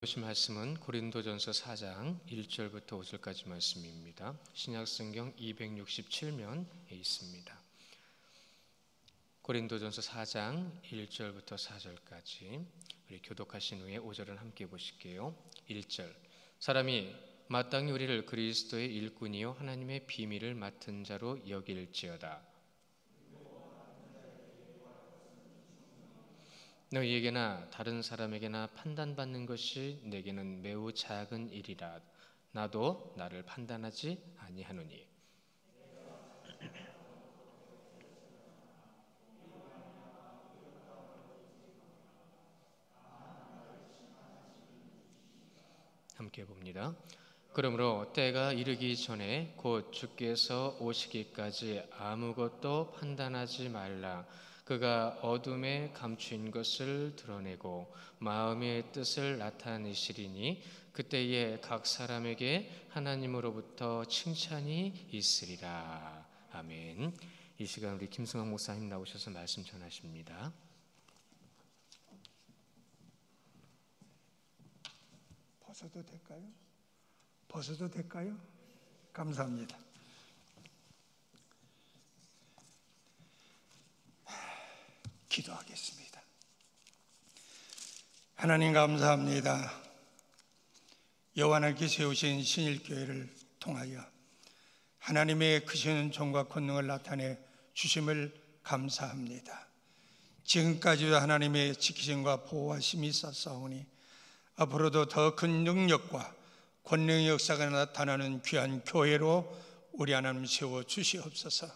보실 말씀은 고린도전서 4장 1절부터 5절까지 말씀입니다. 신약성경 267면에 있습니다. 고린도전서 4장 1절부터 4절까지 우리 교독하신 후에 5절을 함께 보실게요. 1절 사람이 마땅히 우리를 그리스도의 일꾼이요 하나님의 비밀을 맡은 자로 여길지어다. 너희에게나 다른 사람에게나 판단받는 것이 내게는 매우 작은 일이라. 나도 나를 판단하지 아니하노니. 함께 봅니다. 그러므로 때가 이르기 전에 곧 주께서 오시기까지 아무것도 판단하지 말라. 그가 어둠에 감추인 것을 드러내고 마음의 뜻을 나타내시리니 그때에 각 사람에게 하나님으로부터 칭찬이 있으리라. 아멘. 이 시간 우리 김승환 목사님 나오셔서 말씀 전하십니다. 벗어도 될까요? 벗어도 될까요? 감사합니다. 기도하겠습니다. 하나님 감사합니다. 여호와께 세우신 신일교회를 통하여 하나님의 크신 종과 권능을 나타내 주심을 감사합니다. 지금까지도 하나님의 지키심과 보호하심이 있었사오니 앞으로도 더 큰 능력과 권능의 역사가 나타나는 귀한 교회로 우리 하나님 세워주시옵소서.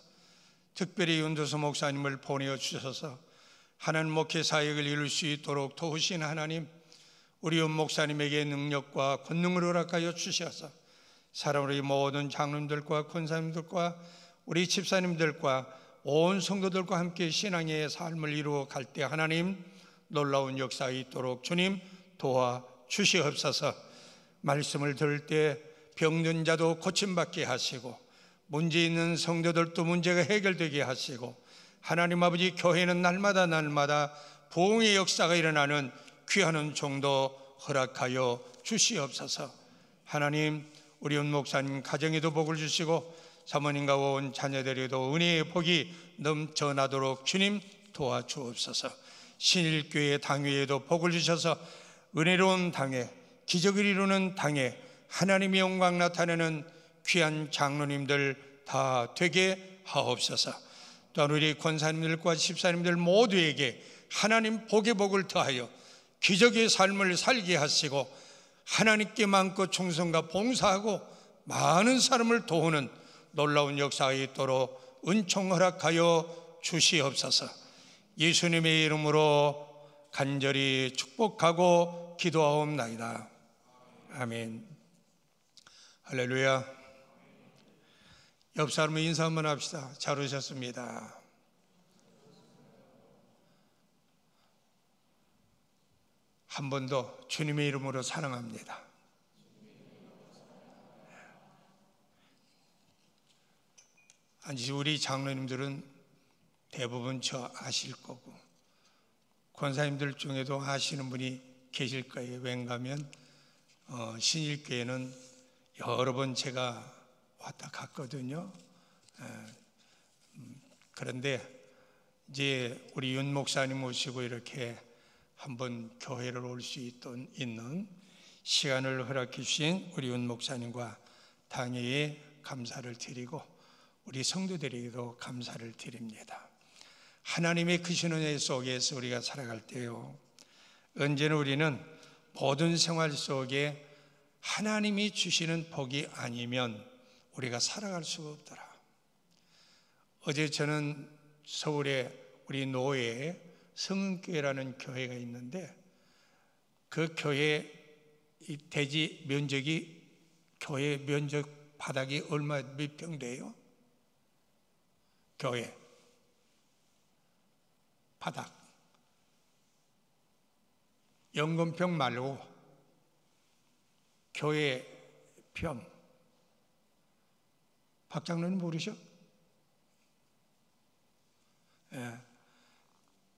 특별히 윤도수 목사님을 보내어 주셔서 하나님 목회 사역을 이룰 수 있도록 도우신 하나님, 우리 윤 목사님에게 능력과 권능을 허락하여 주셔서 사랑하는 모든 장로님들과 권사님들과 우리 집사님들과 온 성도들과 함께 신앙의 삶을 이루어 갈 때 하나님 놀라운 역사가 있도록 주님 도와주시옵소서. 말씀을 들을 때 병든 자도 고침받게 하시고 문제 있는 성도들도 문제가 해결되게 하시고 하나님 아버지 교회는 날마다 부흥의 역사가 일어나는 귀한 종도 허락하여 주시옵소서. 하나님 우리 윤 목사님 가정에도 복을 주시고 사모님과 온 자녀들에도 은혜의 복이 넘쳐나도록 주님 도와주옵소서. 신일교회 당회에도 복을 주셔서 은혜로운 당회, 기적을 이루는 당회, 하나님의 영광 나타내는 귀한 장로님들 다 되게 하옵소서. 또한 우리 권사님들과 집사님들 모두에게 하나님 복의 복을 더하여 기적의 삶을 살게 하시고 하나님께 많고 충성과 봉사하고 많은 사람을 도우는 놀라운 역사가 있도록 은총 허락하여 주시옵소서. 예수님의 이름으로 간절히 축복하고 기도하옵나이다. 아멘. 할렐루야. 옆 사람을 인사 한번 합시다. 잘 오셨습니다. 한 번 더 주님의 이름으로 사랑합니다. 아니 우리 장로님들은 대부분 저 아실 거고 권사님들 중에도 아시는 분이 계실 거예요. 왠가하면 신일교회는 여러 번 제가 왔다 갔거든요. 그런데 이제 우리 윤 목사님 모시고 이렇게 한번 교회를 올 수 있는 시간을 허락해 주신 우리 윤 목사님과 당회에 감사를 드리고 우리 성도들에게도 감사를 드립니다. 하나님의 크신 은혜 속에서 우리가 살아갈 때요, 언제나 우리는 모든 생활 속에 하나님이 주시는 복이 아니면 우리가 살아갈 수가 없더라. 어제 저는 서울에 우리 노회에 성은교회라는 교회가 있는데 그 교회 대지 면적이 교회 면적 바닥이 얼마 몇 평 돼요? 교회 바닥 연금평 말고 교회 평. 박 장로님 모르셔?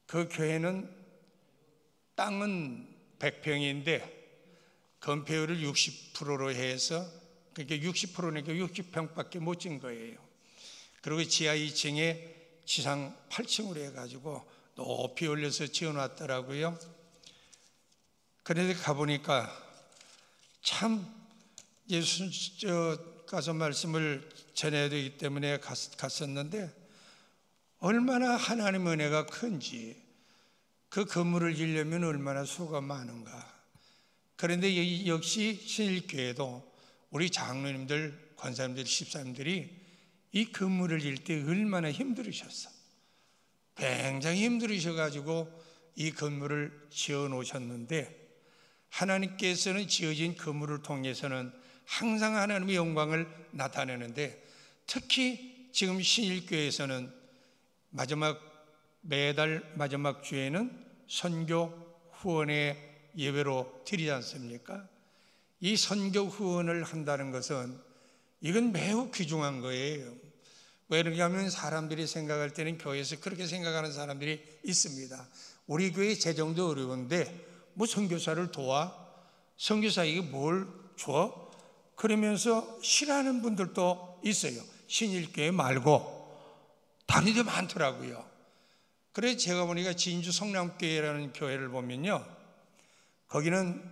그 교회는 땅은 100평인데 건폐율을 60%로 해서 그러니까 60%니까 60평밖에 못 진 거예요. 그리고 지하 2층에 지상 8층으로 해가지고 높이 올려서 지어놨더라고요. 그런데 가보니까 참 예수 가서 말씀을 전해야 되기 때문에 갔었는데 얼마나 하나님 은혜가 큰지, 그 건물을 지으려면 얼마나 수고가 많은가. 그런데 역시 신일교회도 우리 장로님들, 권사님들, 집사님들이 이 건물을 지을 때 얼마나 힘들으셨어. 굉장히 힘들으셔가지고 이 건물을 지어 놓으셨는데, 하나님께서는 지어진 건물을 통해서는 항상 하나님의 영광을 나타내는데, 특히 지금 신일교회에서는 매달 마지막 주에는 선교 후원의 예배로 드리지 않습니까? 이 선교 후원을 한다는 것은 이건 매우 귀중한 거예요. 왜 그러냐 하면 사람들이 생각할 때는 교회에서 그렇게 생각하는 사람들이 있습니다. 우리 교회 재정도 어려운데 뭐 선교사를 도와? 선교사에게 뭘 줘? 그러면서 싫어하는 분들도 있어요. 신일교회 말고 다른 데 많더라고요. 그래서 제가 보니까 진주 성남교회라는 교회를 보면요, 거기는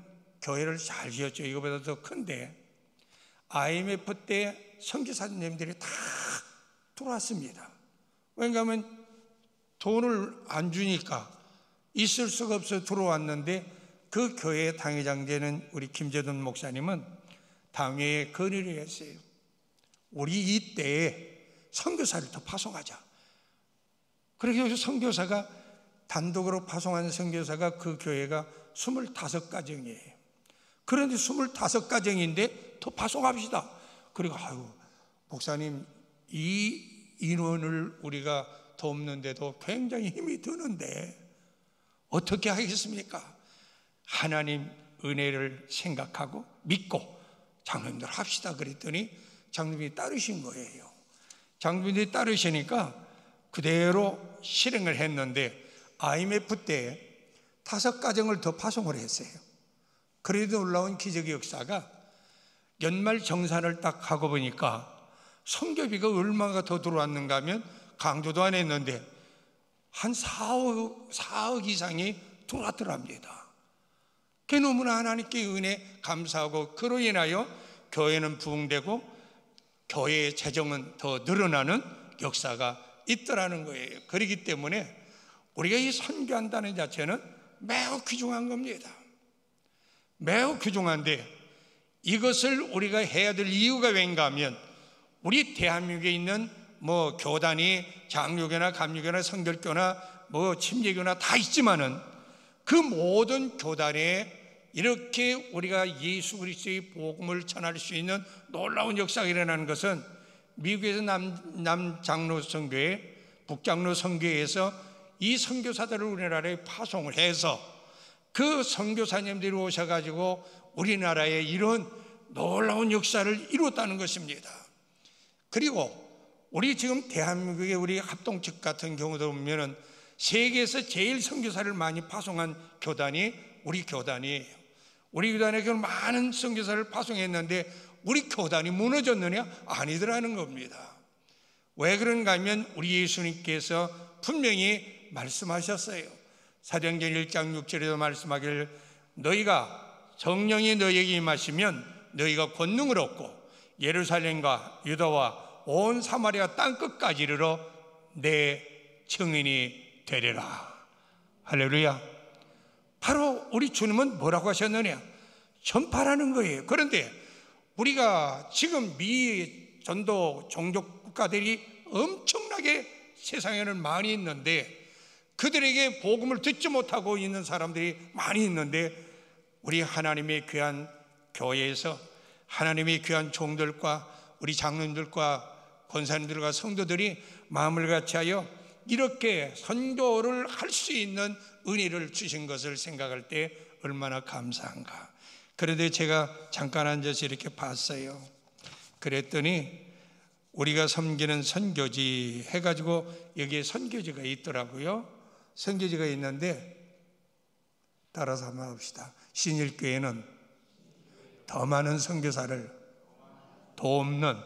교회를 잘 지었죠. 이거보다 더 큰데 IMF 때 선교사님들이 다 들어왔습니다. 왜냐하면 돈을 안 주니까 있을 수가 없어 들어왔는데, 그 교회의 당회장 되는 우리 김재돈 목사님은 당회에 건의를 했어요. 우리 이때에 선교사를 더 파송하자. 그래서 선교사가 단독으로 파송한 선교사가 그 교회가 25가정이에요. 그런데 25가정인데 더 파송합시다. 그리고 목사님, 이 인원을 우리가 돕는데도 굉장히 힘이 드는데 어떻게 하겠습니까? 하나님 은혜를 생각하고 믿고 장로님들 합시다 그랬더니 장로님이 따르신 거예요. 장로님들이 따르시니까 그대로 실행을 했는데 IMF 때 5가정을 더 파송을 했어요. 그래도 놀라운 기적의 역사가, 연말 정산을 딱 하고 보니까 선교비가 얼마가 더 들어왔는가 하면 강조도 안 했는데 한 4억 이상이 들어왔더랍니다. 그게 너무나 하나님께 은혜 감사하고, 그로 인하여 교회는 부흥되고 교회의 재정은 더 늘어나는 역사가 있더라는 거예요. 그렇기 때문에 우리가 이 선교한다는 자체는 매우 귀중한 겁니다. 매우 귀중한데 이것을 우리가 해야 될 이유가 왠가 하면, 우리 대한민국에 있는 교단이 장로교나 감리교나 성결교나 침례교나 다 있지만은 그 모든 교단에 이렇게 우리가 예수 그리스도의 복음을 전할 수 있는 놀라운 역사가 일어나는 것은 미국에서 남장로 선교회, 북장로 선교회에서 이 선교사들을 우리나라에 파송을 해서 그 선교사님들이 오셔가지고 우리나라에 이런 놀라운 역사를 이뤘다는 것입니다. 그리고 우리 지금 대한민국의 우리 합동측 같은 경우도 보면은 세계에서 제일 선교사를 많이 파송한 교단이 우리 교단이에요. 우리 교단에 많은 선교사를 파송했는데 우리 교단이 무너졌느냐? 아니더라는 겁니다. 왜 그런가 하면 우리 예수님께서 분명히 말씀하셨어요. 사도행전 1장 6절에도 말씀하기를, 너희가 성령이 너희에게 임하시면 너희가 권능을 얻고 예루살렘과 유다와 온 사마리아 땅끝까지 이르러 내 증인이 되리라. 할렐루야. 바로 우리 주님은 뭐라고 하셨느냐? 전파라는 거예요. 그런데 우리가 지금 미 전도 종족 국가들이 엄청나게 세상에는 많이 있는데, 그들에게 복음을 듣지 못하고 있는 사람들이 많이 있는데, 우리 하나님의 귀한 교회에서 하나님의 귀한 종들과 우리 장로님들과 권사님들과 성도들이 마음을 같이하여 이렇게 선교를 할 수 있는 은혜를 주신 것을 생각할 때 얼마나 감사한가. 그런데 제가 잠깐 앉아서 이렇게 봤어요. 그랬더니 우리가 섬기는 선교지 해가지고 여기에 선교지가 있더라고요. 선교지가 있는데 따라서 한번 합시다. 신일교회는 더 많은 선교사를 돕는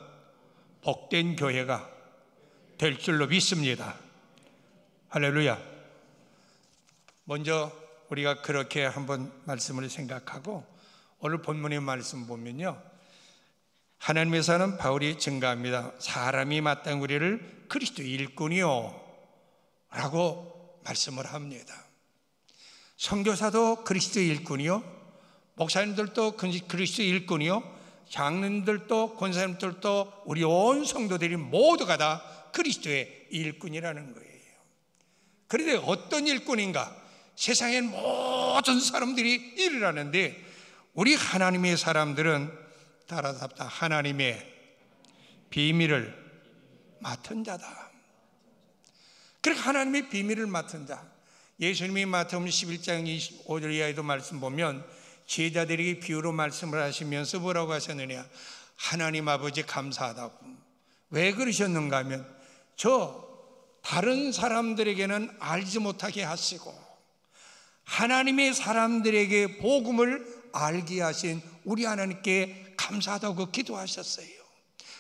복된 교회가 될 줄로 믿습니다. 할렐루야. 먼저 우리가 그렇게 한번 말씀을 생각하고 오늘 본문의 말씀 보면요, 하나님께서는 바울이 증가합니다. 사람이 마땅히 우리를 그리스도의 일꾼이요 라고 말씀을 합니다. 선교사도 그리스도의 일꾼이요, 목사님들도 그리스도의 일꾼이요, 장로님들도 권사님들도 우리 온 성도들이 모두가 다 그리스도의 일꾼이라는 거예요. 그런데 어떤 일꾼인가? 세상엔 모든 사람들이 일을 하는데 우리 하나님의 사람들은 따라잡다 하나님의 비밀을 맡은 자다. 그러니까 하나님의 비밀을 맡은 자. 예수님이 마태복음 11장 25절 이하에도 말씀 보면 제자들에게 비유로 말씀을 하시면서 뭐라고 하셨느냐? 하나님 아버지 감사하다고. 왜 그러셨는가 하면 저 다른 사람들에게는 알지 못하게 하시고 하나님의 사람들에게 복음을 알게 하신 우리 하나님께 감사하다고 기도하셨어요.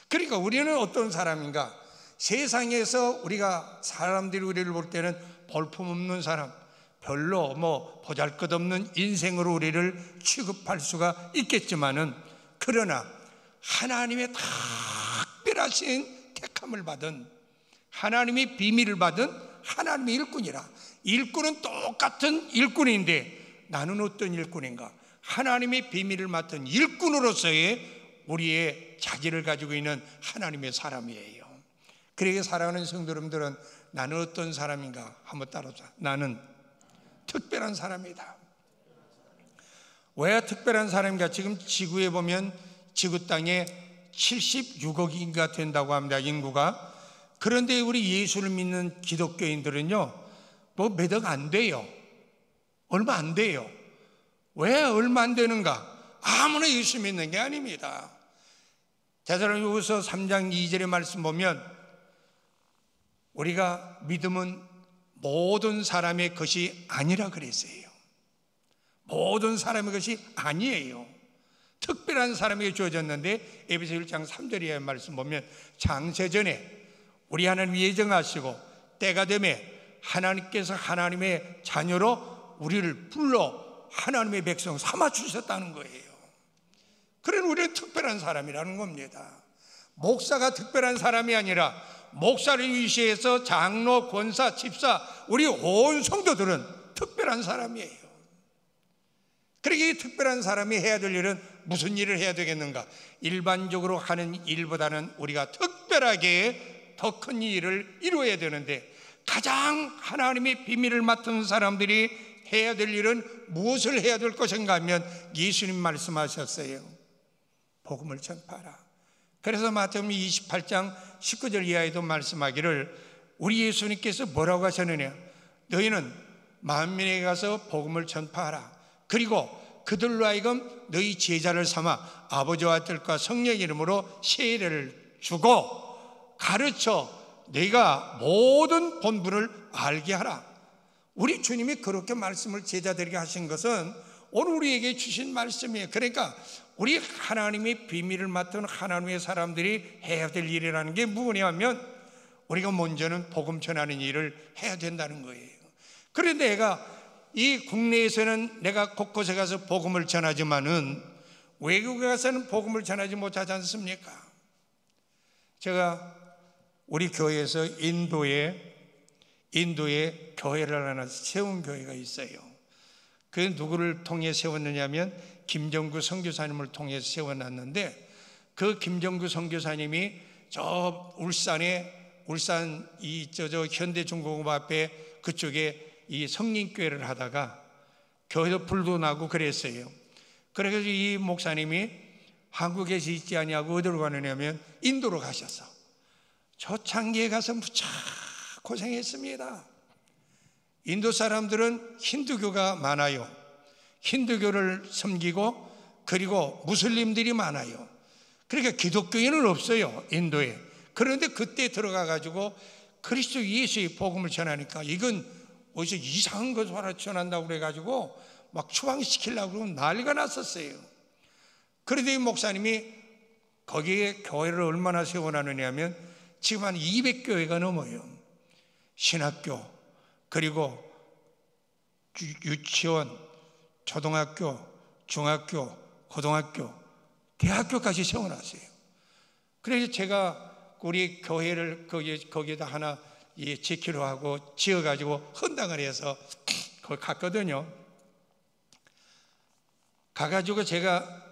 그러니까 우리는 어떤 사람인가? 세상에서 우리가 사람들이 우리를 볼 때는 볼품없는 사람, 별로 보잘것없는 인생으로 우리를 취급할 수가 있겠지만은, 그러나 하나님의 특별하신 택함을 받은, 하나님의 비밀을 받은 하나님의 일꾼이라. 일꾼은 똑같은 일꾼인데 나는 어떤 일꾼인가? 하나님의 비밀을 맡은 일꾼으로서의 우리의 자질을 가지고 있는 하나님의 사람이에요. 그러게 사랑하는 성도 여러분들은 나는 어떤 사람인가? 한번 따라서. 나는 특별한 사람이다. 왜 특별한 사람인가? 지금 지구에 보면 지구 땅에 76억인가 된다고 합니다, 인구가. 그런데 우리 예수를 믿는 기독교인들은요, 몇 억 안 돼요. 얼마 안 돼요. 왜 얼마 안 되는가? 아무나 예수 믿는 게 아닙니다. 데살로니가후서 3장 2절의 말씀 보면 우리가 믿음은 모든 사람의 것이 아니라 그랬어요. 모든 사람의 것이 아니에요. 특별한 사람에게 주어졌는데 에베소 1장 3절의 말씀 보면 창세전에 우리 하나님 예정하시고 때가 되매 하나님께서 하나님의 자녀로 우리를 불러 하나님의 백성 삼아 주셨다는 거예요. 그래서 우리는 특별한 사람이라는 겁니다. 목사가 특별한 사람이 아니라 목사를 위시해서 장로, 권사, 집사, 우리 온 성도들은 특별한 사람이에요. 그러기에 특별한 사람이 해야 될 일은 무슨 일을 해야 되겠는가? 일반적으로 하는 일보다는 우리가 특별하게 더 큰 일을 이루어야 되는데, 가장 하나님의 비밀을 맡은 사람들이 해야 될 일은 무엇을 해야 될 것인가 하면 예수님 말씀하셨어요. 복음을 전파하라. 그래서 마태복음 28장 19절 이하에도 말씀하기를 우리 예수님께서 뭐라고 하셨느냐? 너희는 만민에게 가서 복음을 전파하라. 그리고 그들로 하여금 너희 제자를 삼아 아버지와 아들과 성령의 이름으로 세례를 주고 가르쳐 내가 모든 본분을 알게 하라. 우리 주님이 그렇게 말씀을 제자들에게 하신 것은 오늘 우리에게 주신 말씀이에요. 그러니까 우리 하나님의 비밀을 맡은 하나님의 사람들이 해야 될 일이라는 게 뭐냐면 우리가 먼저는 복음 전하는 일을 해야 된다는 거예요. 그런데 내가 이 국내에서는 내가 곳곳에 가서 복음을 전하지만은 외국에 가서는 복음을 전하지 못하지 않습니까? 제가 우리 교회에서 인도에 교회를 하나 세운 교회가 있어요. 그 누구를 통해 세웠느냐면 김정구 선교사님을 통해서 세워놨는데, 그 김정구 선교사님이 저 울산 현대중공업 앞에 그쪽에 이 성린교회를 하다가 교회도 불도 나고 그랬어요. 그래서 이 목사님이 한국에서 있지 아니하고 어디로 가느냐면 인도로 가셨어. 초창기에 가서 무척 고생했습니다. 인도 사람들은 힌두교가 많아요. 힌두교를 섬기고 그리고 무슬림들이 많아요. 그러니까 기독교인은 없어요, 인도에. 그런데 그때 들어가 가지고 그리스도 예수의 복음을 전하니까 이건 어디서 이상한 것을 전한다고 그래 가지고 막 추방시키려고 그러고 난리가 났었어요. 그런데 이 목사님이 거기에 교회를 얼마나 세워놨느냐 하면 지금 한 200교회가 넘어요. 신학교, 그리고 유치원, 초등학교, 중학교, 고등학교, 대학교까지 세워놨어요. 그래서 제가 우리 교회를 거기에다 하나 지키려 하고 지어가지고 헌당을 해서 거기 갔거든요. 가가지고 제가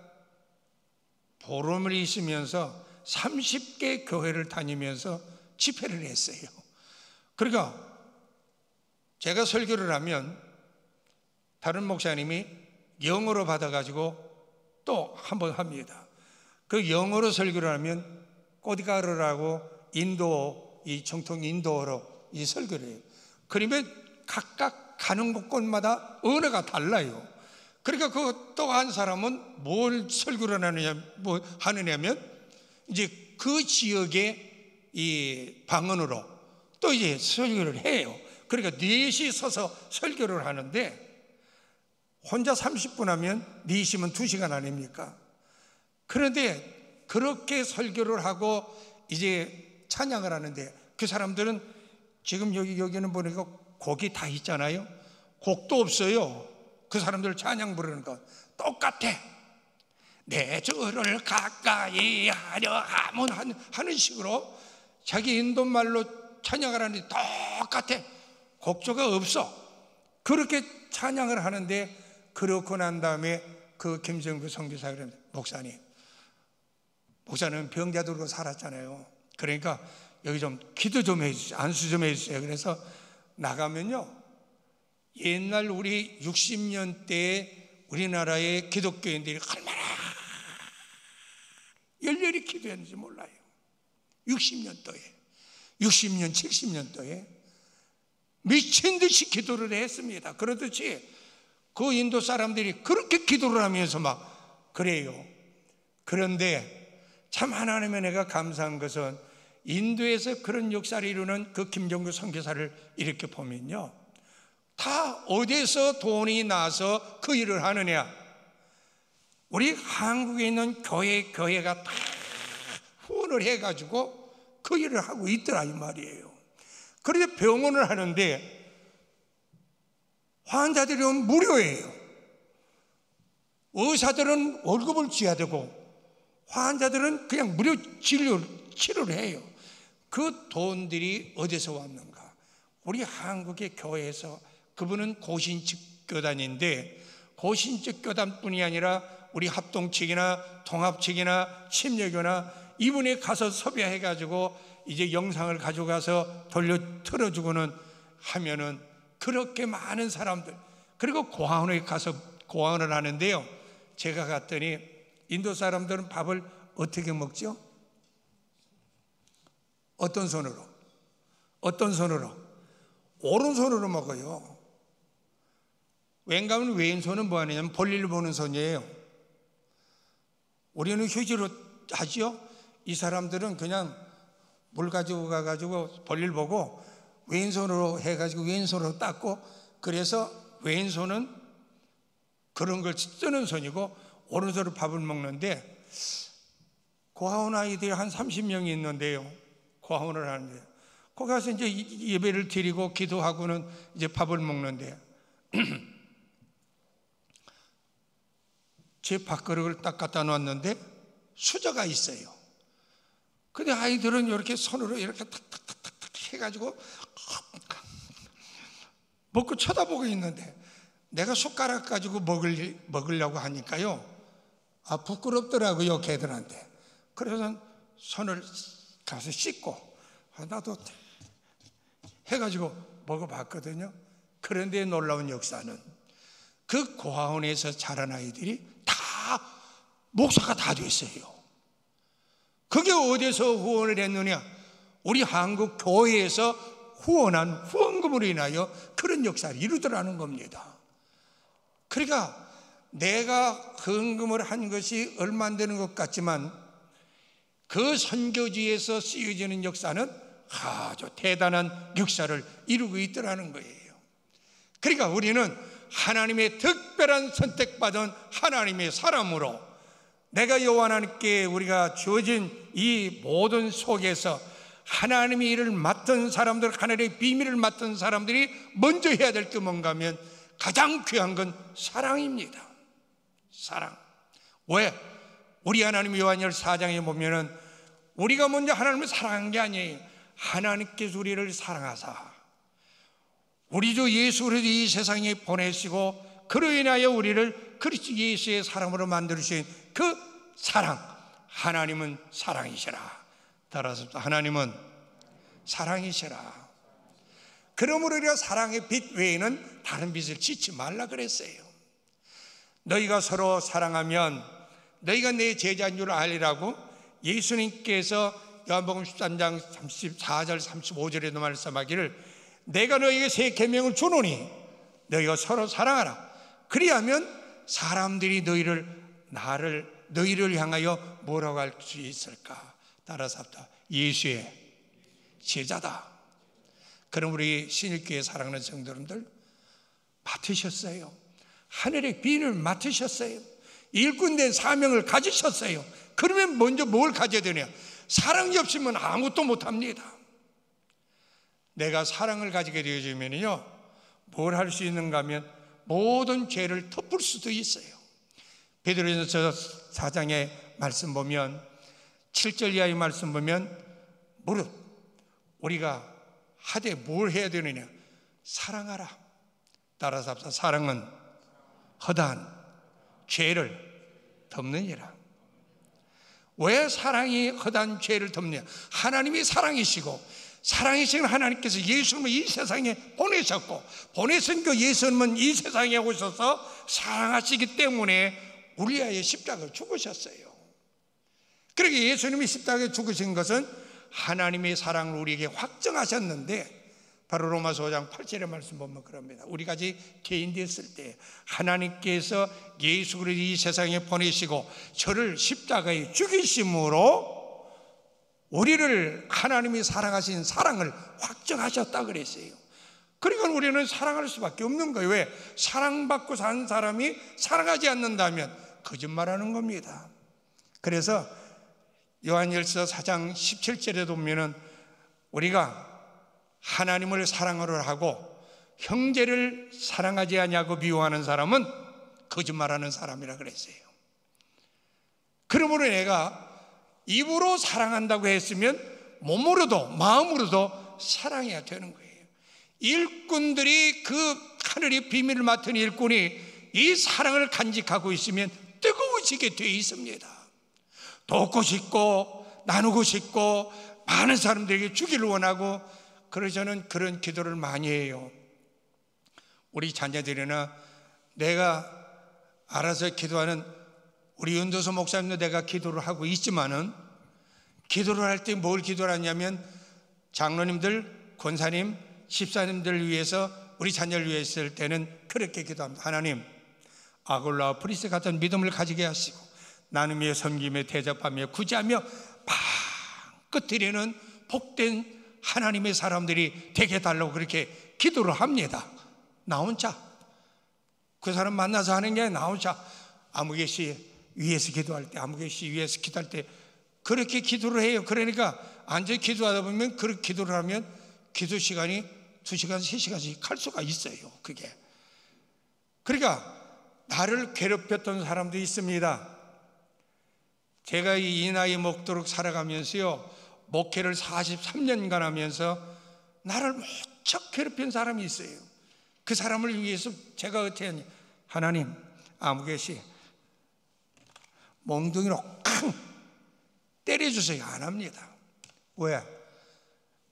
보름을 있으면서 30개 교회를 다니면서 집회를 했어요. 그러니까 제가 설교를 하면 다른 목사님이 영어로 받아가지고 또 한 번 합니다. 그 영어로 설교를 하면 꼬디가르라고 인도, 이 정통 인도어로 이 설교를 해요. 그러면 각각 가는 곳곳마다 언어가 달라요. 그러니까 그 또 한 사람은 뭘 설교를 하느냐면 이제 그 지역의 이 방언으로 또 이제 설교를 해요. 그러니까 넷이 서서 설교를 하는데 혼자 30분 하면 넷이면 2시간 아닙니까? 그런데 그렇게 설교를 하고 이제 찬양을 하는데 그 사람들은 지금 여기는 보니까 곡이 다 있잖아요. 곡도 없어요. 그 사람들 찬양 부르는 거 똑같아. 내 주를 가까이 하려 하는 식으로 자기 인도말로 찬양을 하는데 똑같아. 곡조가 없어. 그렇게 찬양을 하는데 그렇고 난 다음에 그 김정구 선교사가 그럽니다. 목사는 병자 들고 살았잖아요. 그러니까 여기 좀 기도 좀 해주세요. 안수 좀 해주세요. 그래서 나가면요, 옛날 우리 60년대에 우리나라의 기독교인들이 얼마나 열렬히 기도했는지 몰라요. 60년도에 70년도에 미친 듯이 기도를 했습니다. 그렇듯이 그 인도 사람들이 그렇게 기도를 하면서 막 그래요. 그런데 참 하나님의 은혜가 감사한 것은 인도에서 그런 역사를 이루는 그 김정구 선교사를 이렇게 보면요, 다 어디서 돈이 나서 그 일을 하느냐? 우리 한국에 있는 교회가 다 후원을 해가지고 그 일을 하고 있더라 이 말이에요. 그런데 병원을 하는데 환자들이 오면 무료예요. 의사들은 월급을 줘야 되고 환자들은 그냥 무료 치료를 해요. 그 돈들이 어디서 왔는가? 우리 한국의 교회에서, 그분은 고신측 교단인데 고신측 교단뿐이 아니라 우리 합동 측이나 통합 측이나 침례교나 이분이 가서 섭외해가지고 이제 영상을 가져가서 틀어주고는 하면은 그렇게 많은 사람들, 그리고 고아원에 가서 고아원을 하는데요, 제가 갔더니 인도 사람들은 밥을 어떻게 먹죠? 어떤 손으로? 오른손으로 먹어요. 왠가면 왼손은 뭐 하냐면 볼일 보는 손이에요. 우리는 휴지로 하죠. 이 사람들은 그냥 물 가지고 가가지고 볼일 보고 왼손으로 해가지고 왼손으로 닦고, 그래서 왼손은 그런 걸 쓰는 손이고 오른손으로 밥을 먹는데, 고아원 아이들이 한 30명이 있는데요, 고아원을 하는데 거기 가서 이제 예배를 드리고 기도하고는 이제 밥을 먹는데 제 밥그릇을 딱 갖다 놨는데 수저가 있어요. 근데 아이들은 이렇게 손으로 이렇게 탁탁탁탁 해가지고 먹고 쳐다보고 있는데 내가 숟가락 가지고 먹으려고 하니까요, 부끄럽더라고요, 걔들한테. 그래서 손을 가서 씻고 나도 해가지고 먹어봤거든요. 그런데 놀라운 역사는 그 고아원에서 자란 아이들이 다 목사가 다 됐어요. 그게 어디서 후원을 했느냐? 우리 한국 교회에서 후원한 후원금으로 인하여 그런 역사를 이루더라는 겁니다. 그러니까 내가 헌금을 한 것이 얼마 안 되는 것 같지만 그 선교지에서 쓰여지는 역사는 아주 대단한 역사를 이루고 있더라는 거예요. 그러니까 우리는 하나님의 특별한 선택받은 하나님의 사람으로 내가 여호와 하나님께 우리가 주어진 이 모든 속에서 하나님의 일을 맡은 사람들, 하나님의 비밀을 맡은 사람들이 먼저 해야 될 게 뭔가 하면 가장 귀한 건 사랑입니다. 사랑. 왜? 우리 하나님 요한일서 4장에 보면은 우리가 먼저 하나님을 사랑한 게 아니에요. 하나님께서 우리를 사랑하사 우리 주 예수 그리스도 이 세상에 보내시고 그로 인하여 우리를 그리스도 예수의 사람으로 만들으신 그 사랑, 하나님은 사랑이시라. 따라서 하나님은 사랑이시라. 그러므로 우리가 사랑의 빛 외에는 다른 빛을 짓지 말라 그랬어요. 너희가 서로 사랑하면 너희가 내 제자인 줄 알리라고 예수님께서 요한복음 13장 34절 35절에도 말씀하기를 내가 너희에게 새 계명을 주노니 너희가 서로 사랑하라. 그리하면 사람들이 너희를 향하여 뭐라고 할 수 있을까? 따라서 합다. 예수의 제자다. 그럼 우리 신일교회 사랑하는 성도님들 맡으셨어요. 하늘의 비밀을 맡으셨어요. 일꾼된 사명을 가지셨어요. 그러면 먼저 뭘 가져야 되냐? 사랑이 없으면 아무것도 못합니다. 내가 사랑을 가지게 되어지면요 뭘 할 수 있는가 하면 모든 죄를 덮을 수도 있어요. 베드로전서 4장의 말씀 보면 7절 이하의 말씀 보면 무릇 우리가 하되 뭘 해야 되느냐? 사랑하라. 따라서 합시다. 사랑은 허다한 죄를 덮느니라. 왜 사랑이 허다한 죄를 덮느냐? 하나님이 사랑이시고 사랑이신 하나님께서 예수님을 이 세상에 보내셨고 보내신 그 예수님은 이 세상에 오셔서 사랑하시기 때문에 우리 위하여 십자가를 죽으셨어요. 그러게 예수님이 십자가에 죽으신 것은 하나님의 사랑을 우리에게 확정하셨는데 바로 로마서 5장 8절의 말씀 보면 그럽니다. 우리가 개인 됐을 때 하나님께서 예수 그리스도 이 세상에 보내시고 저를 십자가에 죽이심으로 우리를 하나님이 사랑하신 사랑을 확정하셨다 그랬어요. 그러니까 우리는 사랑할 수밖에 없는 거예요. 왜? 사랑받고 산 사람이 사랑하지 않는다면 거짓말하는 겁니다. 그래서 요한일서 4장 17절에 보면은 우리가 하나님을 사랑으로 하고 형제를 사랑하지 않냐고 비유하는 사람은 거짓말하는 사람이라 그랬어요. 그러므로 내가 입으로 사랑한다고 했으면 몸으로도 마음으로도 사랑해야 되는 거예요. 일꾼들이 그 하늘의 비밀을 맡은 일꾼이 이 사랑을 간직하고 있으면 뜨거워지게 되어 있습니다. 돕고 싶고 나누고 싶고 많은 사람들에게 주기를 원하고 그래서 저는 그런 기도를 많이 해요. 우리 자녀들이나 내가 알아서 기도하는 우리 윤도서 목사님도 내가 기도를 하고 있지만은 기도를 할 때 뭘 기도를 하냐면 장로님들, 권사님, 집사님들을 위해서 우리 자녀를 위해 있을 때는 그렇게 기도합니다. 하나님, 아굴라와 프리스 같은 믿음을 가지게 하시고 나눔에 섬김에 대접하며 구제하며 빵끝들이는 복된 하나님의 사람들이 되게 달라고 그렇게 기도를 합니다. 나 혼자 그 사람 만나서 하는 게 아니라 나 혼자 아무개씨 위에서 기도할 때 아무개씨 위에서 기도할 때 그렇게 기도를 해요. 그러니까 앉아 기도하다 보면 그렇게 기도를 하면 기도 시간이 2시간, 3시간씩 갈 수가 있어요. 그게 그러니까 나를 괴롭혔던 사람도 있습니다. 제가 이 나이 먹도록 살아가면서요 목회를 43년간 하면서 나를 무척 괴롭힌 사람이 있어요. 그 사람을 위해서 제가 어떻게 하냐, 하나님 아무개씨 몽둥이로 쾅 때려주세요. 안 합니다. 왜?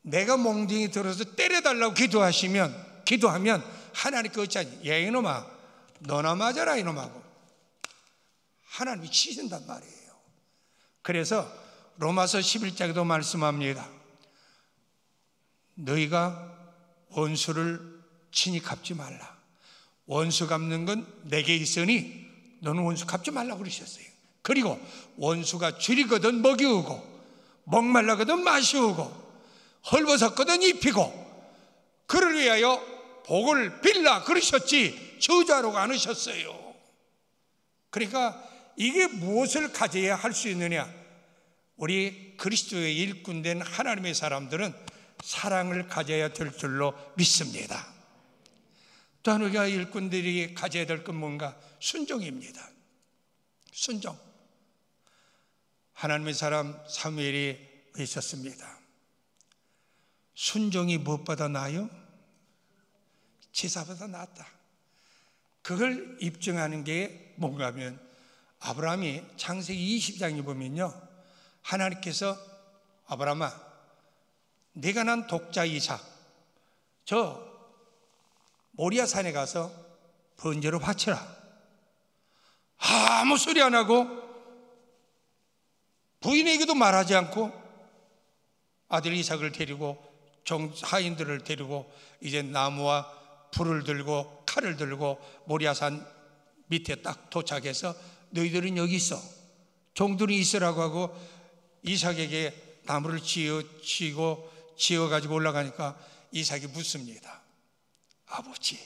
내가 몽둥이 들어서 때려달라고 기도하면 하나님께 어찌하니, 야 이놈아 너나 맞아라 이놈하고 하나님이 치신단 말이에요. 그래서 로마서 11장에도 말씀합니다. 너희가 원수를 친히 갚지 말라. 원수 갚는 건 내게 있으니 너는 원수 갚지 말라고 그러셨어요. 그리고 원수가 줄이거든 먹이우고 목말라거든 마시우고 헐벗었거든 입히고 그를 위하여 복을 빌라 그러셨지 저주하러 안 하셨어요. 그러니까 이게 무엇을 가져야 할 수 있느냐? 우리 그리스도의 일꾼된 하나님의 사람들은 사랑을 가져야 될 줄로 믿습니다. 또한 우리가 일꾼들이 가져야 될 건 뭔가? 순종입니다. 순종. 하나님의 사람 사무엘이 있었습니다. 순종이 무엇보다 나아요? 제사보다 낫다. 그걸 입증하는 게 뭔가 하면 아브라함이 창세기 20장에 보면요, 하나님께서 아브라함아, 내가 난 독자 이삭 저 모리아 산에 가서 번제로 바쳐라. 아무 소리 안 하고 부인에게도 말하지 않고 아들 이삭을 데리고 하인들을 데리고 이제 나무와 불을 들고 칼을 들고 모리아산 밑에 딱 도착해서 너희들은 여기 있어, 종들이 있으라고 하고 이삭에게 나무를 지어가지고 올라가니까 이삭이 묻습니다. 아버지,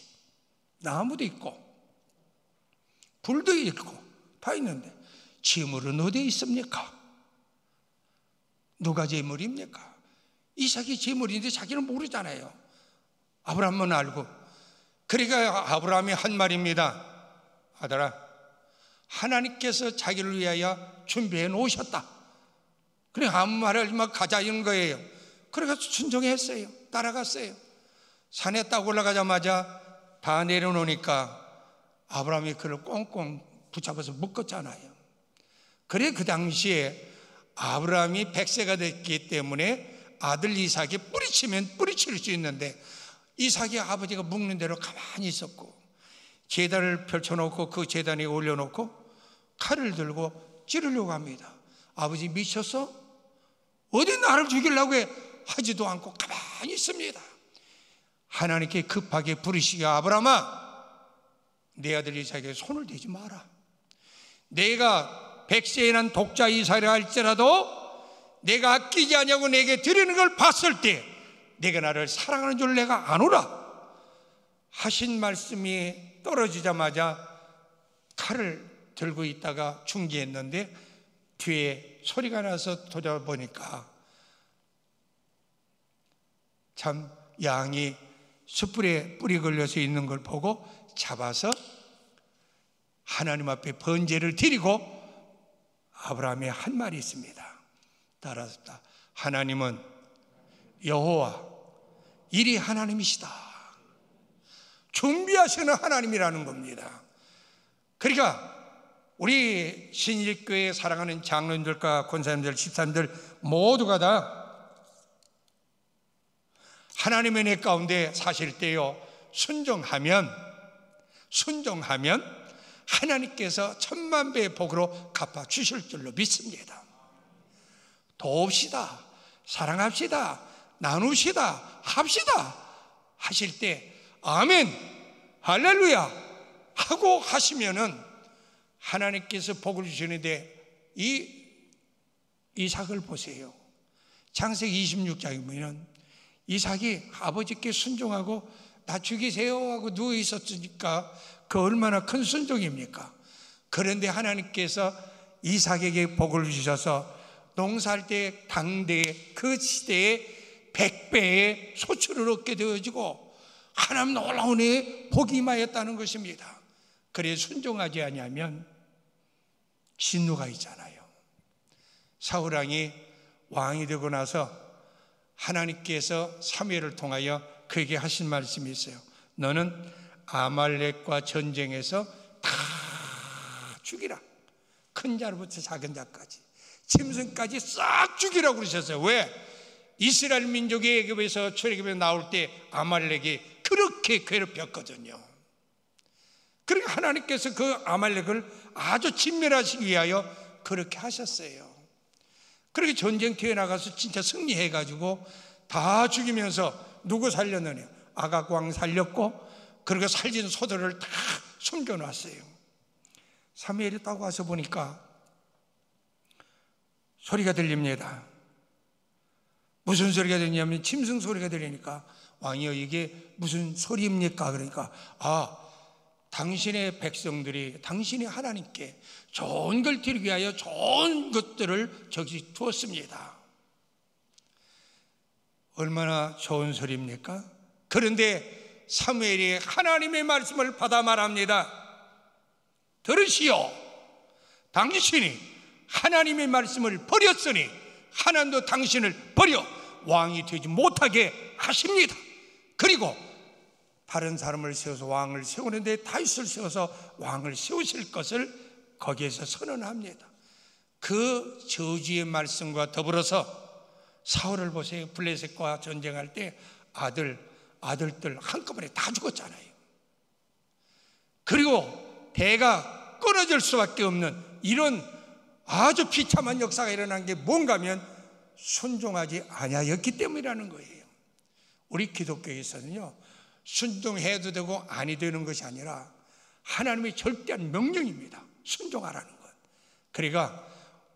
나무도 있고 불도 있고 다 있는데 재물은 어디에 있습니까? 누가 재물입니까? 이삭이 재물인데 자기는 모르잖아요. 아브라함은 알고. 그러니까 아브라함이 한 말입니다. 아들아, 하나님께서 자기를 위하여 준비해 놓으셨다. 그래 아무 말 하지 마, 가자는 거예요. 그래서 순종했어요. 따라갔어요. 산에 딱 올라가자마자 다 내려놓으니까 아브라함이 그를 꽁꽁 붙잡아서 묶었잖아요. 그래 그 당시에 아브라함이 100세가 됐기 때문에 아들 이삭이 뿌리치면 뿌리칠 수 있는데 이삭이 아버지가 묶는 대로 가만히 있었고 제단을 펼쳐놓고 그 제단에 올려놓고 칼을 들고 찌르려고 합니다. 아버지 미쳤어? 어디 나를 죽이려고 해? 하지도 않고 가만히 있습니다. 하나님께 급하게 부르시기에 아브라함아, 내 아들 이삭에게 손을 대지 마라. 내가 100세에 난 독자 이삭이라 할지라도 내가 아끼지 않냐고 내게 드리는 걸 봤을 때 내가 나를 사랑하는 줄 내가 아노라 하신 말씀이 떨어지자마자 칼을 들고 있다가 중지했는데 뒤에 소리가 나서 돌아보니까 참 양이 숯불에 뿔이 걸려서 있는 걸 보고 잡아서 하나님 앞에 번제를 드리고 아브라함의 한 말이 있습니다. 따라서 하나님은 여호와 이리 하나님이시다. 준비하시는 하나님이라는 겁니다. 그러니까 우리 신일교회 사랑하는 장로님들과 권사님들, 집사님들 모두가 다 하나님의 내 가운데 사실 때요 순종하면 하나님께서 천만배의 복으로 갚아주실 줄로 믿습니다. 도웁시다, 사랑합시다, 나누시다, 합시다 하실 때 아멘, 할렐루야 하고 하시면은 하나님께서 복을 주시는데 이 이삭을 보세요. 창세기 26장에 보면 이삭이 아버지께 순종하고 나 죽이세요 하고 누워 있었으니까 그 얼마나 큰 순종입니까? 그런데 하나님께서 이삭에게 복을 주셔서 농사할 때 당대에 그 시대에 100배의 소출을 얻게 되어지고 하나님 놀라운 애 복이 임하였다는 것입니다. 그래 순종하지 아니하면 진노가 있잖아요. 사울왕이 왕이 되고 나서 하나님께서 사무엘을 통하여 그에게 하신 말씀이 있어요. 너는 아말렉과 전쟁에서 다 죽이라. 큰 자로부터 작은 자까지 짐승까지 싹 죽이라고 그러셨어요. 왜? 이스라엘 민족이 애굽에서 출애굽에 나올 때 아말렉이 그렇게 괴롭혔거든요. 그러니까 하나님께서 그 아말렉을 아주 진멸하시기 위하여 그렇게 하셨어요. 그렇게 전쟁터에 나가서 진짜 승리해가지고 다 죽이면서 누구 살렸느냐? 아각 왕 살렸고 그리고 살진 소들을 다 숨겨놨어요. 사무엘이 딱 와서 보니까 소리가 들립니다. 무슨 소리가 들리냐면 짐승 소리가 들리니까 왕이여 이게 무슨 소리입니까? 그러니까 당신의 백성들이 당신의 하나님께 좋은 걸 드리기 위하여 좋은 것들을 저기 두었습니다. 얼마나 좋은 소리입니까? 그런데 사무엘이 하나님의 말씀을 받아 말합니다. 들으시오. 당신이 하나님의 말씀을 버렸으니 하나님도 당신을 버려 왕이 되지 못하게 하십니다. 그리고 다른 사람을 세워서 왕을 세우는데 다윗을 세워서 왕을 세우실 것을 거기에서 선언합니다. 그 저주의 말씀과 더불어서 사울을 보세요. 블레셋과 전쟁할 때 아들들 한꺼번에 다 죽었잖아요. 그리고 대가 끊어질 수밖에 없는 이런 아주 비참한 역사가 일어난 게 뭔가 하면 순종하지 아니하였기 때문이라는 거예요. 우리 기독교에서는요, 순종해도 되고 아니 되는 것이 아니라 하나님의 절대한 명령입니다. 순종하라는 것. 그러니까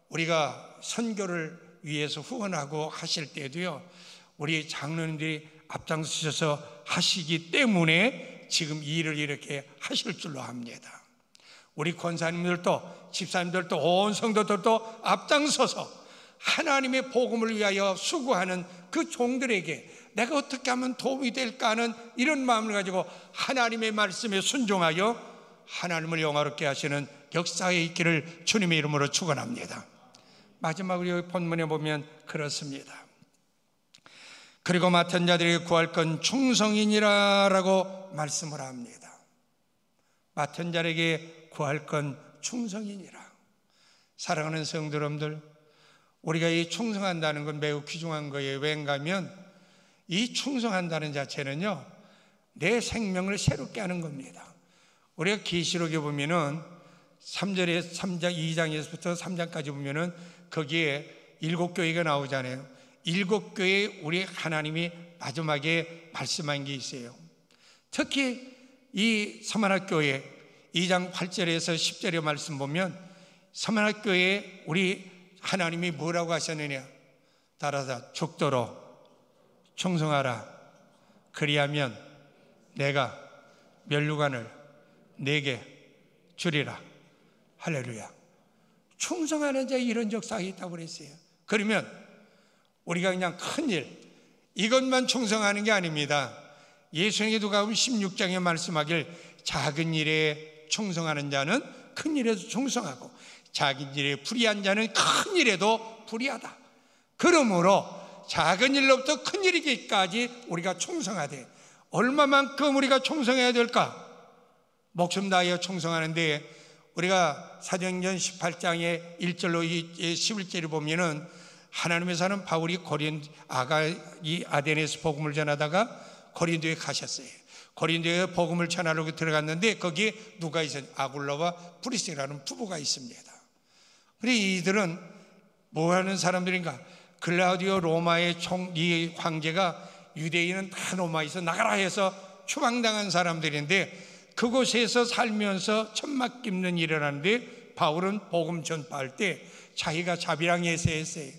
우리가 선교를 위해서 후원하고 하실 때도요, 우리 장로님들이 앞장서셔서 하시기 때문에 지금 이 일을 이렇게 하실 줄로 합니다. 우리 권사님들도 집사님들도 온 성도들도 앞장서서 하나님의 복음을 위하여 수고하는 그 종들에게 내가 어떻게 하면 도움이 될까 하는 이런 마음을 가지고 하나님의 말씀에 순종하여 하나님을 영화롭게 하시는 역사에 있기를 주님의 이름으로 축원합니다. 마지막으로 여기 본문에 보면 그렇습니다. 그리고 맡은 자들에게 구할 건 충성이니라 라고 말씀을 합니다. 맡은 자에게 구할 건 충성이니라. 사랑하는 성도 여러분들, 우리가 이 충성한다는 건 매우 귀중한 거예요. 왜인가 하면 이 충성한다는 자체는요, 내 생명을 새롭게 하는 겁니다. 우리가 계시록에 보면은 3절에 2장에서부터 3장까지 보면은 거기에 7교회가 나오잖아요. 7교회 우리 하나님이 마지막에 말씀한 게 있어요. 특히 이 서만학교회 2장 8절에서 10절의 말씀 보면 서만학교회 우리 하나님이 뭐라고 하셨느냐? 따라서 죽도록 충성하라. 그리하면 내가 면류관을 내게 주리라. 할렐루야. 충성하는 자의 이런 역사가 있다고 그랬어요. 그러면 우리가 그냥 큰일 이것만 충성하는 게 아닙니다. 예수님의 누가복음 16장에 말씀하길 작은 일에 충성하는 자는 큰 일에도 충성하고 작은 일에 불의한 자는 큰 일에도 불의하다. 그러므로 작은 일로부터 큰 일이기까지 우리가 충성하되 얼마만큼 우리가 충성해야 될까? 목숨 다하여 충성하는데 우리가 사도행전 18장의 1절로 11절을 보면은 하나님의 사는 바울이 아데네스 복음을 전하다가 고린도에 가셨어요. 고린도에 복음을 전하려고 들어갔는데 거기에 누가 있어요? 아굴라와 브리스라는 부부가 있습니다. 근데 이들은 뭐 하는 사람들인가? 글라우디오 로마의 이 황제가 유대인은 다 로마에서 나가라 해서 추방당한 사람들인데 그곳에서 살면서 천막 깁는 일을 하는데 바울은 복음 전파할 때 자기가 자비랑에서 했어요.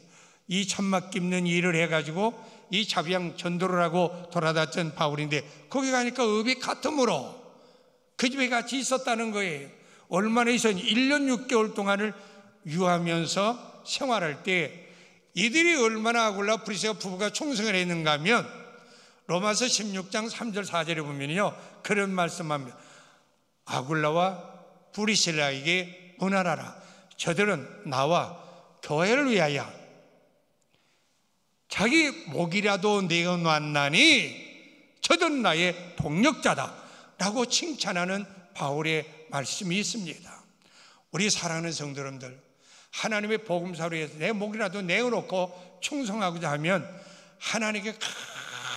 이 천막 깁는 일을 해가지고 이 자비랑 전도를 하고 돌아다녔던 바울인데 거기 가니까 업이 같으므로 그 집에 같이 있었다는 거예요. 얼마나 있었니? 1년 6개월 동안을 유하면서 생활할 때 이들이 얼마나 아굴라 브리스가 부부가 충성을 했는가 하면 로마서 16장 3절 4절에 보면요 그런 말씀합니다. 아굴라와 브리실라에게 문하라라. 저들은 나와 교회를 위하여 자기 목이라도 내어놨나니 저들은 나의 동력자다 라고 칭찬하는 바울의 말씀이 있습니다. 우리 사랑하는 성도 여러분들, 하나님의 복음사로 해서 내 목이라도 내어놓고 충성하고자 하면 하나님께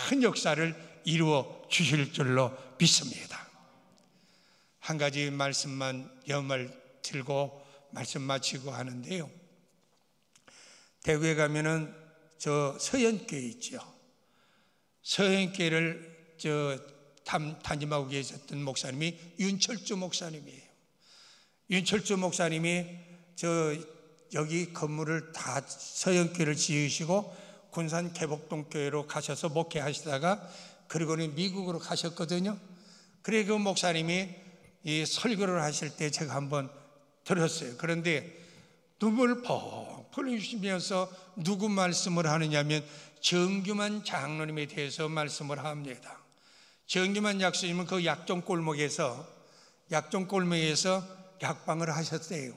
큰 역사를 이루어 주실 줄로 믿습니다. 한 가지 말씀만 염을 들고 말씀 마치고 하는데요, 대구에 가면은 저 서현교회 있죠. 서현교회를 담임하고 계셨던 목사님이 윤철주 목사님이에요. 윤철주 목사님이 여기 건물을 다 서현교회를 지으시고 군산 개복동교회로 가셔서 목회하시다가 그리고는 미국으로 가셨거든요. 그래 그 목사님이 이 설교를 하실 때 제가 한번 들었어요. 그런데 눈물 퍽 흘리시면서 누구 말씀을 하느냐면 정규만 장로님에 대해서 말씀을 합니다. 정규만 약수님은 그 약종골목에서 약방을 하셨어요.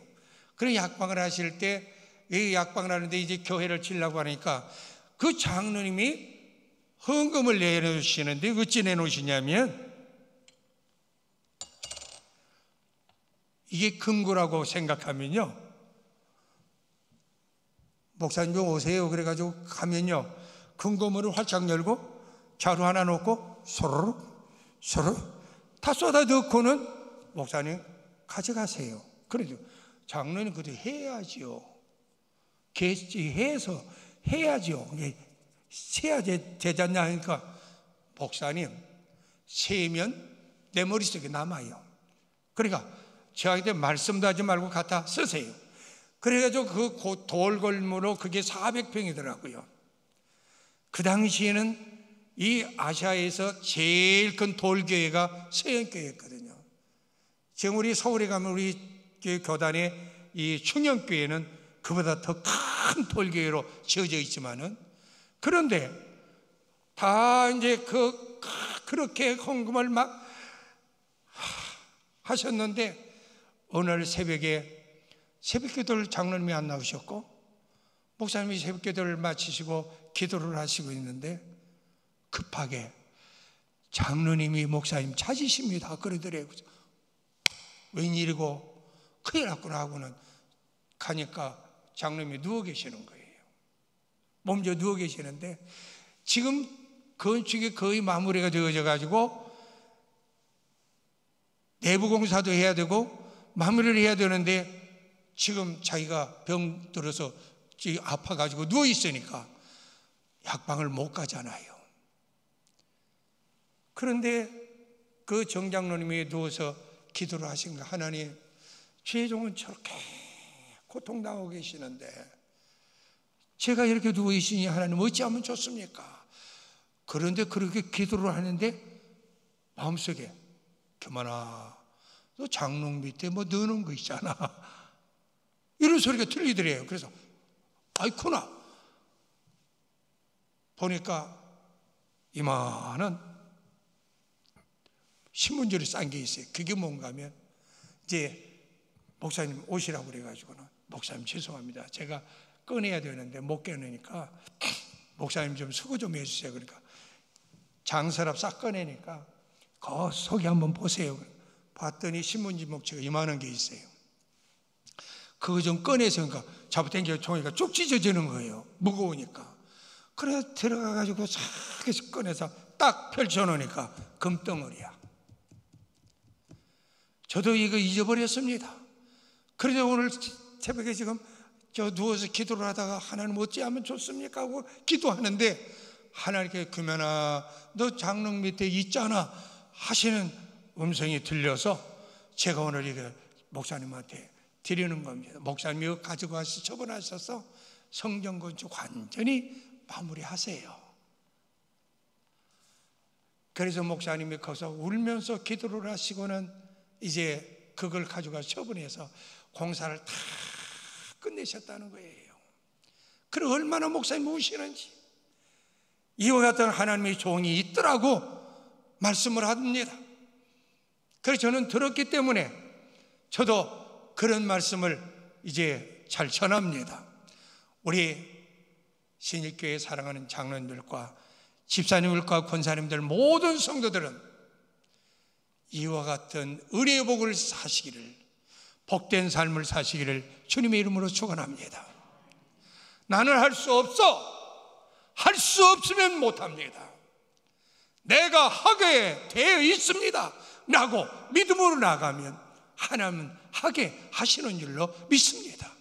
그런 약방을 하실 때 이 약방을 하는데 이제 교회를 치려고 하니까 그 장로님이 헌금을 내놓으시는데 어찌 내놓으시냐면 이게 금고라고 생각하면요, 목사님 좀 오세요 그래가지고 가면요, 금고문을 활짝 열고 자루 하나 놓고 소르륵 다 쏟아 넣고는 목사님 가져가세요. 그래도 장로는 그래도 해야지요. 해서 해야지요. 세야 되잖냐 하니까 목사님 세면 내 머릿속에 남아요. 그러니까 저한테 말씀도 하지 말고 갖다 쓰세요. 그래가지고 그 돌골무로 그게 400평이더라고요. 그 당시에는 이 아시아에서 제일 큰 돌교회가 서연교회였거든요. 지금 우리 서울에 가면 우리 교단의 이 충영교회는 그보다 더 큰 돌교회로 지어져 있지만은, 그런데 다 이제 그렇게 헌금을 막 하셨는데 어느 날 새벽에 새벽기도를 장로님이 안 나오셨고 목사님이 새벽기도를 마치시고 기도를 하시고 있는데 급하게 장로님이 목사님 찾으십니다 그러더래요. 웬일이고 큰일 났구나 하고는 가니까 장로님이 누워 계시는 거예요. 몸져 누워 계시는데 지금 건축이 거의 마무리가 되어져 가지고 내부 공사도 해야 되고 마무리를 해야 되는데 지금 자기가 병 들어서 아파가지고 누워 있으니까 약방을 못 가잖아요. 그런데 그 정장로님이 누워서 기도를 하신 거, 하나님 죄종은 저렇게 고통당하고 계시는데 제가 이렇게 누워 있으니 하나님 어찌하면 좋습니까? 그런데 그렇게 기도를 하는데 마음속에 교만아 너 장롱 밑에 뭐 넣는 거 있잖아 이런 소리가 들리더래요. 그래서 아이쿠나 보니까 이만한 신문지를 싼 게 있어요. 그게 뭔가 하면 이제 목사님 오시라고 그래가지고는 목사님 죄송합니다. 제가 꺼내야 되는데 못 꺼내니까 목사님 좀 수고 좀 해주세요. 그러니까 장서랍 싹 꺼내니까 그 속에 한번 보세요. 봤더니 신문지 목재가 이만한 게 있어요. 그거 좀 꺼내서 그러니까 잡아당겨 종이가 쭉 찢어지는 거예요. 무거우니까. 그래 들어가가지고 싹 꺼내서 딱 펼쳐놓으니까 금덩어리야. 저도 이거 잊어버렸습니다. 그래서 오늘 새벽에 지금 저 누워서 기도를 하다가 하나님 어찌하면 좋습니까 하고 기도하는데 하나님께 규면아 너 장롱 밑에 있잖아 하시는 음성이 들려서 제가 오늘 이거 목사님한테 드리는 겁니다. 목사님이 이거 가지고 와서 처분하셔서 성전 건축 완전히 마무리하세요. 그래서 목사님이 거기서 울면서 기도를 하시고는 이제 그걸 가져가서 처분해서 공사를 다 끝내셨다는 거예요. 그리고 얼마나 목사님이 우시는지 이와 같은 하나님의 종이 있더라고 말씀을 합니다. 그래서 저는 들었기 때문에 저도 그런 말씀을 이제 잘 전합니다. 우리 신일교회 사랑하는 장로님들과 집사님들과 권사님들 모든 성도들은 이와 같은 은혜의 복을 사시기를, 복된 삶을 사시기를 주님의 이름으로 축원합니다. 나는 할 수 없어. 할 수 없으면 못합니다. 내가 하게 되어 있습니다 라고 믿음으로 나가면 하나님은 하게 하시는 줄로 믿습니다.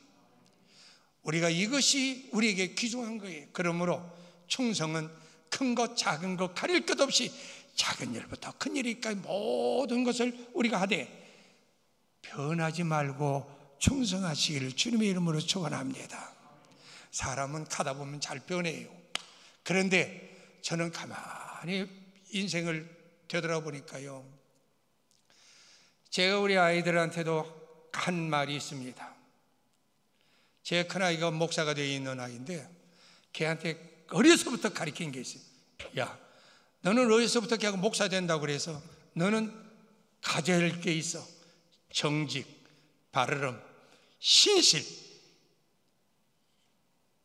우리가 이것이 우리에게 귀중한 거예요. 그러므로 충성은 큰 것 작은 것 가릴 것 없이 작은 일부터 큰 일까지 모든 것을 우리가 하되 변하지 말고 충성하시기를 주님의 이름으로 축원합니다. 사람은 가다 보면 잘 변해요. 그런데 저는 가만히 인생을 되돌아보니까요, 제가 우리 아이들한테도 한 말이 있습니다. 제 큰아이가 목사가 되어 있는 아이인데 걔한테 어려서부터 가르친 게 있어요. 야, 너는 어려서부터 걔가 목사 된다고 그래서 너는 가져야 할 게 있어. 정직, 바르름, 신실.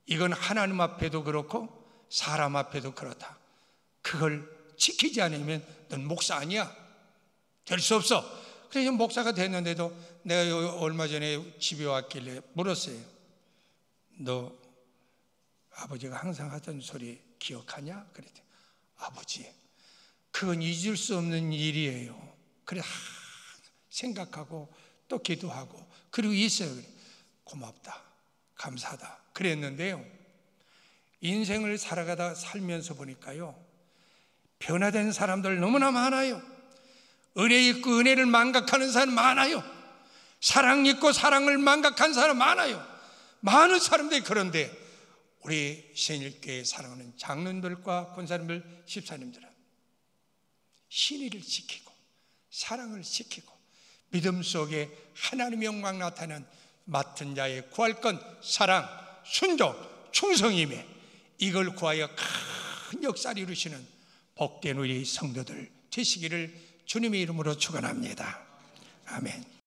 이건 하나님 앞에도 그렇고 사람 앞에도 그렇다. 그걸 지키지 않으면 넌 목사 아니야. 될 수 없어. 그래서 목사가 됐는데도 내가 얼마 전에 집에 왔길래 물었어요. 너 아버지가 항상 하던 소리 기억하냐? 그랬더니 아버지, 그건 잊을 수 없는 일이에요. 그래 생각하고 또 기도하고 그리고 있어요. 그래. 고맙다, 감사하다 그랬는데요, 인생을 살면서 보니까요, 변화된 사람들 너무나 많아요. 은혜 있고 은혜를 망각하는 사람 많아요. 사랑 있고 사랑을 망각한 사람 많아요. 많은 사람들이. 그런데 우리 신일교회 사랑하는 장로님들과 권사님들, 집사님들은 신의를 지키고 사랑을 지키고 믿음 속에 하나님의 영광 나타나는 맡은 자의 구할건 사랑, 순종, 충성임에 이걸 구하여 큰 역사를 이루시는 복된 우리 성도들 되시기를 주님의 이름으로 축원합니다. 아멘.